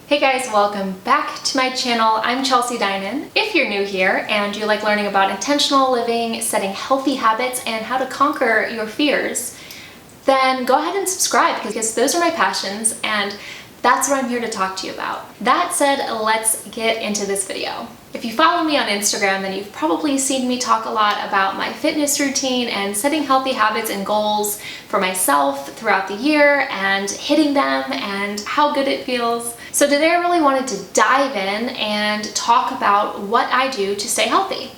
Hey guys, welcome back to my channel. I'm Chelsea Dinan. If you're new here and you like learning about intentional living, setting healthy habits, and how to conquer your fears, then go ahead and subscribe because those are my passions and that's what I'm here to talk to you about. That said, let's get into this video. If you follow me on Instagram, then you've probably seen me talk a lot about my fitness routine and setting healthy habits and goals for myself throughout the year and hitting them and how good it feels. So today I really wanted to dive in and talk about what I do to stay healthy.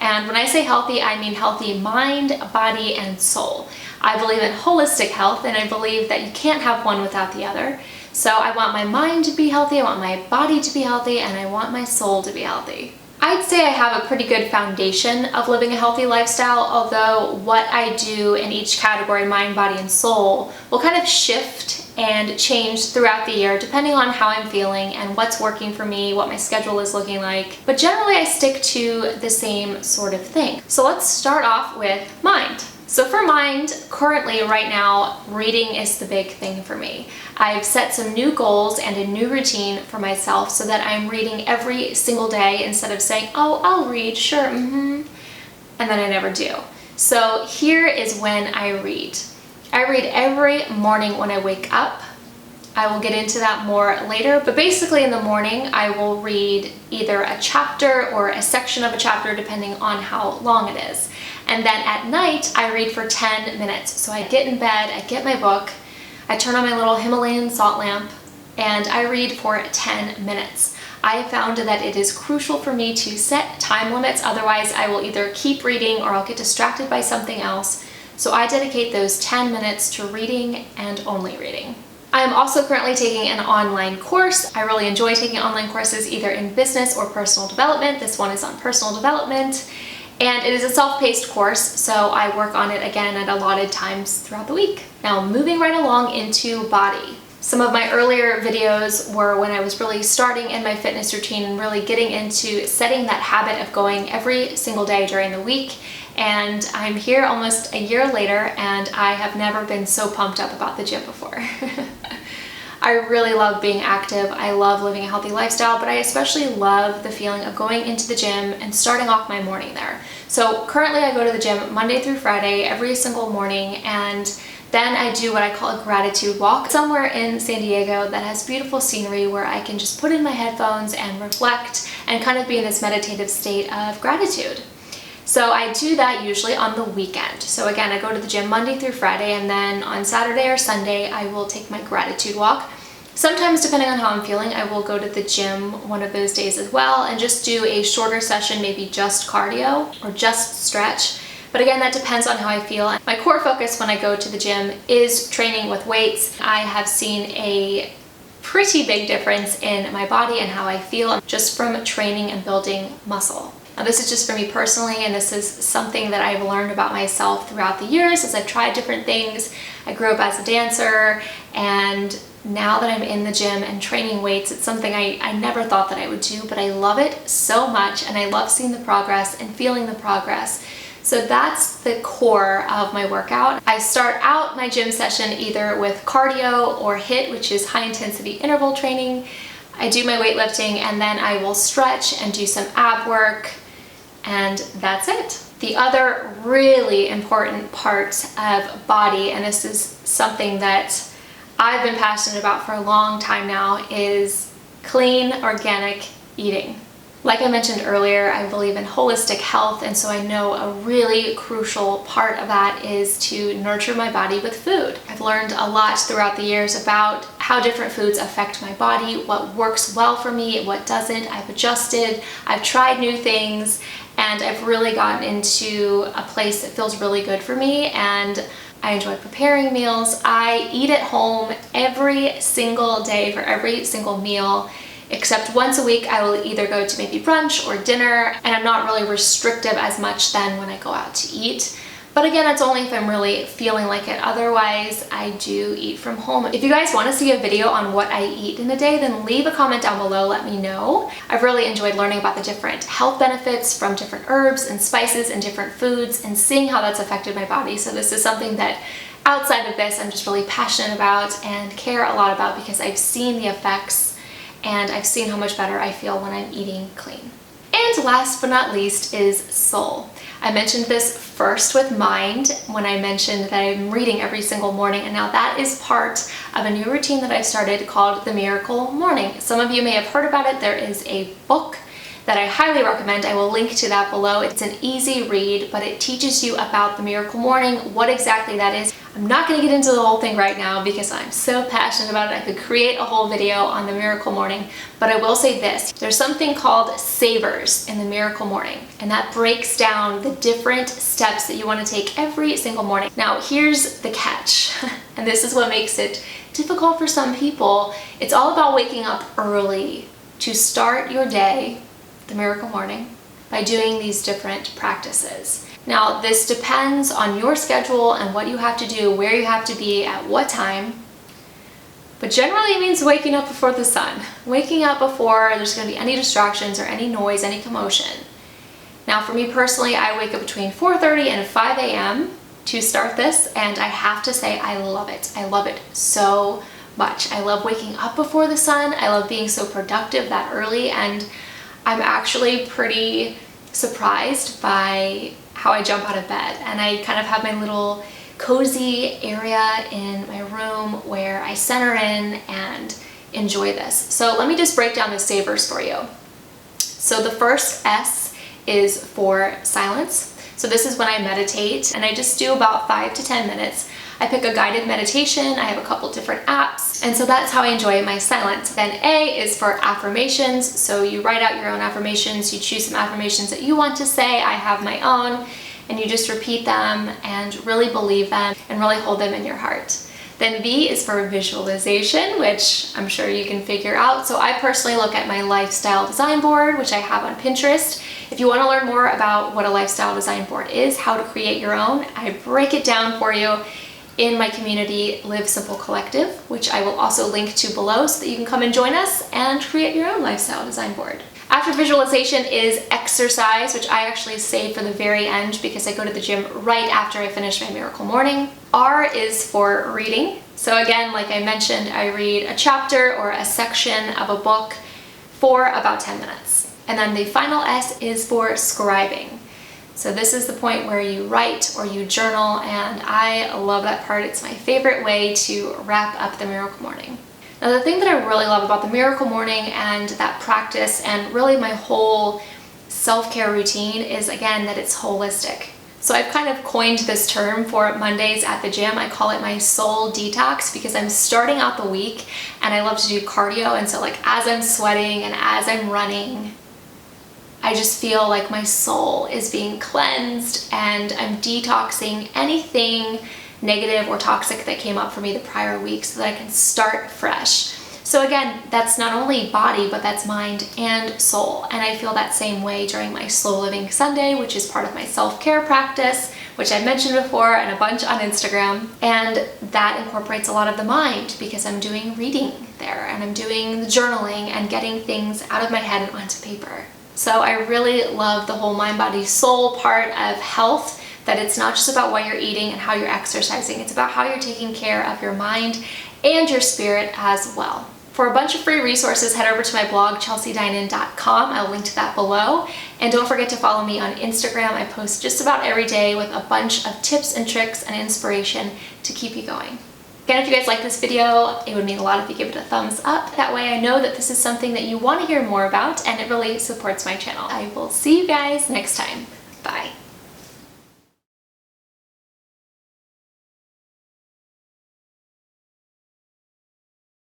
And when I say healthy, I mean healthy mind, body, and soul. I believe in holistic health, and I believe that you can't have one without the other. So I want my mind to be healthy, I want my body to be healthy, and I want my soul to be healthy. I'd say I have a pretty good foundation of living a healthy lifestyle, although what I do in each category, mind, body, and soul, will kind of shift and change throughout the year depending on how I'm feeling and what's working for me, what my schedule is looking like. But generally I stick to the same sort of thing. So let's start off with mind. So for mind, currently right now, reading is the big thing for me. I've set some new goals and a new routine for myself so that I'm reading every single day instead of saying, oh, I'll read, sure, and then I never do. So here is when I read. I read every morning when I wake up. I will get into that more later, but basically in the morning I will read either a chapter or a section of a chapter depending on how long it is. And then at night I read for 10 minutes. So I get in bed, I get my book, I turn on my little Himalayan salt lamp, and I read for 10 minutes. I have found that it is crucial for me to set time limits, otherwise I will either keep reading or I'll get distracted by something else. So I dedicate those 10 minutes to reading and only reading. I am also currently taking an online course. I really enjoy taking online courses either in business or personal development. This one is on personal development, and it is a self-paced course, so I work on it again at allotted times throughout the week. Now moving right along into body. Some of my earlier videos were when I was really starting in my fitness routine and really getting into setting that habit of going every single day during the week. And I'm here almost a year later and I have never been so pumped up about the gym before. I really love being active. I love living a healthy lifestyle, but I especially love the feeling of going into the gym and starting off my morning there. So currently I go to the gym Monday through Friday every single morning, and then I do what I call a gratitude walk somewhere in San Diego that has beautiful scenery where I can just put in my headphones and reflect and kind of be in this meditative state of gratitude. So I do that usually on the weekend. So again, I go to the gym Monday through Friday, and then on Saturday or Sunday, I will take my gratitude walk. Sometimes, depending on how I'm feeling, I will go to the gym one of those days as well and just do a shorter session, maybe just cardio or just stretch. But again, that depends on how I feel. My core focus when I go to the gym is training with weights. I have seen a pretty big difference in my body and how I feel just from training and building muscle. Now, this is just for me personally, and this is something that I've learned about myself throughout the years as I've tried different things. I grew up as a dancer, and now that I'm in the gym and training weights, it's something I never thought that I would do, but I love it so much, and I love seeing the progress and feeling the progress. So that's the core of my workout. I start out my gym session either with cardio or HIIT, which is high intensity interval training. I do my weightlifting, and then I will stretch and do some ab work, and that's it. The other really important part of body, and this is something that I've been passionate about for a long time now, is clean, organic eating. Like I mentioned earlier, I believe in holistic health, and so I know a really crucial part of that is to nurture my body with food. I've learned a lot throughout the years about how different foods affect my body, what works well for me, what doesn't. I've adjusted, I've tried new things, and I've really gotten into a place that feels really good for me, and I enjoy preparing meals. I eat at home every single day for every single meal, except once a week I will either go to maybe brunch or dinner, and I'm not really restrictive as much then when I go out to eat. But again, that's only if I'm really feeling like it. Otherwise, I do eat from home. If you guys want to see a video on what I eat in a day, then leave a comment down below, let me know. I've really enjoyed learning about the different health benefits from different herbs and spices and different foods and seeing how that's affected my body. So this is something that outside of this, I'm just really passionate about and care a lot about because I've seen the effects and I've seen how much better I feel when I'm eating clean. And last but not least is soul. I mentioned this first with mind when I mentioned that I'm reading every single morning, and now that is part of a new routine that I've started called the Miracle Morning. Some of you may have heard about it. There is a book that I highly recommend. I will link to that below. It's an easy read, but it teaches you about the Miracle Morning, what exactly that is. I'm not going to get into the whole thing right now because I'm so passionate about it. I could create a whole video on the Miracle Morning, but I will say this. There's something called savers in the Miracle Morning, and that breaks down the different steps that you want to take every single morning. Now, here's the catch, and this is what makes it difficult for some people. It's all about waking up early to start your day, the Miracle Morning, by doing these different practices. Now, this depends on your schedule and what you have to do, where you have to be, at what time, but generally it means waking up before the sun. Waking up before there's going to be any distractions or any noise, any commotion. Now, for me personally, I wake up between 4:30 and 5 a.m. to start this, and I have to say I love it. I love it so much. I love waking up before the sun. I love being so productive that early, and I'm actually pretty surprised by how I jump out of bed. And I kind of have my little cozy area in my room where I center in and enjoy this. So let me just break down the savers for you. So the first S is for silence. So this is when I meditate, and I just do about 5 to 10 minutes. I pick a guided meditation. I have a couple different apps, and so that's how I enjoy my silence. Then A is for affirmations. So you write out your own affirmations. You choose some affirmations that you want to say. I have my own, and you just repeat them and really believe them and really hold them in your heart. Then V is for visualization, which I'm sure you can figure out. So I personally look at my lifestyle design board, which I have on Pinterest. If you want to learn more about what a lifestyle design board is, how to create your own, I break it down for you in my community, Live Simple Collective, which I will also link to below so that you can come and join us and create your own lifestyle design board. After visualization is exercise, which I actually save for the very end because I go to the gym right after I finish my Miracle Morning. R is for reading. So again, like I mentioned, I read a chapter or a section of a book for about 10 minutes. And then the final S is for scribing. So this is the point where you write or you journal, and I love that part. It's my favorite way to wrap up the Miracle Morning. Now, the thing that I really love about the Miracle Morning and that practice and really my whole self-care routine is, again, that it's holistic. So I've kind of coined this term for Mondays at the gym. I call it my soul detox because I'm starting out the week and I love to do cardio. And so like as I'm sweating and as I'm running, I just feel like my soul is being cleansed and I'm detoxing anything negative or toxic that came up for me the prior week so that I can start fresh. So again, that's not only body, but that's mind and soul. And I feel that same way during my Slow Living Sunday, which is part of my self-care practice, which I mentioned before and a bunch on Instagram. And that incorporates a lot of the mind because I'm doing reading there and I'm doing the journaling and getting things out of my head and onto paper. So I really love the whole mind, body, soul part of health, that it's not just about what you're eating and how you're exercising. It's about how you're taking care of your mind and your spirit as well. For a bunch of free resources, head over to my blog, chelseadynan.com. I'll link to that below. And don't forget to follow me on Instagram. I post just about every day with a bunch of tips and tricks and inspiration to keep you going. Again, if you guys like this video, it would mean a lot if you give it a thumbs up. That way I know that this is something that you want to hear more about, and it really supports my channel. I will see you guys next time. Bye.